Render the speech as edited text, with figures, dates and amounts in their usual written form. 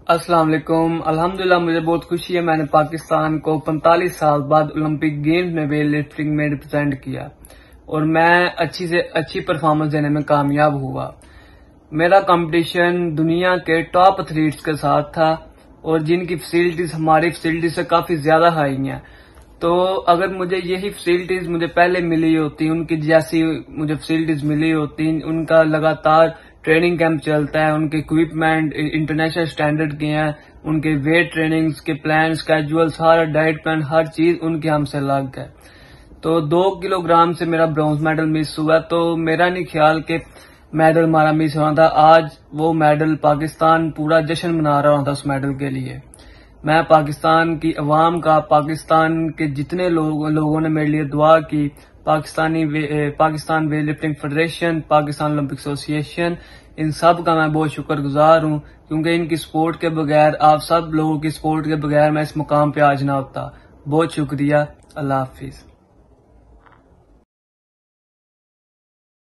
السلام علیکم۔ الحمدللہ مجھے بہت خوشی ہے، میں نے پاکستان کو 45 سال بعد اولمپک گیمز میں ویٹ لفٹنگ میں ریپرزینٹ کیا اور میں اچھی سے اچھی پرفارمنس دینے میں کامیاب ہوا۔ میرا کمپٹیشن دنیا کے ٹاپ ایتھلیٹس کے ساتھ تھا اور جن کی فیسلٹیز ہماری فیسلٹیز سے کافی زیادہ ہائی ہیں، تو اگر مجھے یہی فیسلٹیز مجھے پہلے ملی ہوتی، ان کی جیسی مجھے فیسلٹیز ملی ہوتی، ان کا لگاتار ٹریننگ کیمپ چلتا ہے، ان کے اکوپمنٹ انٹرنیشنل سٹینڈرڈ کے ہیں، ان کے ویٹ ٹریننگز کے پلان سکیجول سارا ڈائٹ پلان ہر چیز ان کی ہم سے الگ ہے۔ تو 2 کلو گرام سے میرا برونز میڈل مس ہوا، تو میرا نہیں خیال کہ میڈل ہمارا مس ہونا تھا۔ آج وہ میڈل پاکستان پورا جشن منا رہا تھا اس میڈل کے لیے۔ میں پاکستان کی عوام کا، پاکستان کے جتنے لوگوں نے میرے لیے دعا کی، Pakistan weight lifting federation, Pakistan Olympic ایسوسی ایشن، ان سب کا میں بہت شکر گزار ہوں، کیونکہ ان کی سپورٹ کے بغیر، آپ سب لوگوں کی سپورٹ کے بغیر میں اس مقام پہ آج نہ ہوتا۔ بہت شکریہ۔ اللہ حافظ۔